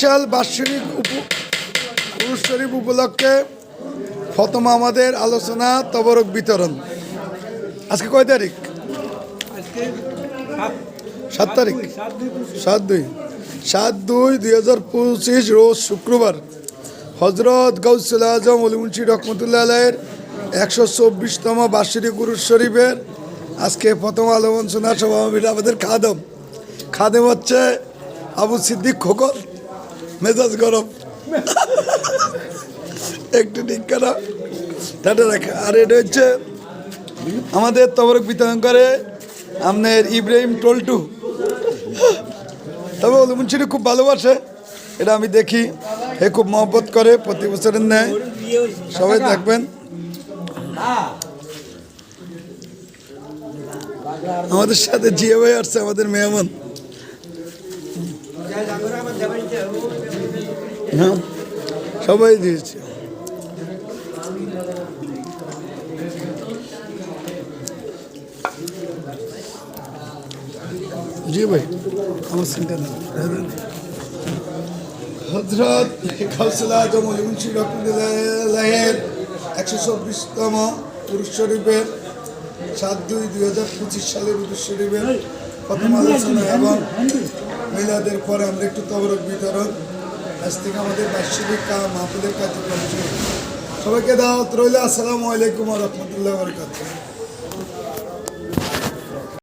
সাল বার্ষিক উরুস শরীফ উপলক্ষে প্রথম আমাদের আলোচনা তবরক বিতরণ। আজকে কয় তারিখ? 7 তারিখ, 7/2/2025 রোজ শুক্রবার। হজরত গাউসুল আজম অলি মুন্সি রহমতুল্লাহ আলাইয়ের 124তম বার্ষিক উরুস শরীফের আজকে প্রথম আলোচনা সভাপতি আমাদের খাদেম হচ্ছে আবু সিদ্দিক খোকন। মেজাজ গরম, একটু ঠিক করা টাটা রাখা। আর এটা হচ্ছে আমাদের তবরক বিতরণ করে আপনার ইব্রাহিম টল্টু। তবে অলি মুন্সিকে খুব ভালোবাসে, এটা আমি দেখি। হে খুব মহব্বত করে, প্রতি বছরের ন্যায়। সবাই দেখবেন। আমাদের সাথে জিয়া ভাই আসছে, আমাদের মেহমান। হ্যাঁ, সবাই দিয়েছে। জি ভাই, আমার চিন্তা নেই। হজরত গাউসুল আজম অলি মুন্সি রহমতুল্লাহের 124তম উরুস শরীফের 7/2/2025 সালের উরুস শরীফের প্রথম আলোচনা এবং মিলাদের পরে আমরা একটু তবরক বিতরণ। আজ থেকে আমাদের বার্ষিক মাহফিলের কার্যক্রম শুরু। সবাইকে দাওয়াত রইল। আসসালামু আলাইকুম ওয়া রাহমাতুল্লাহি ওয়া বারাকাতুহু।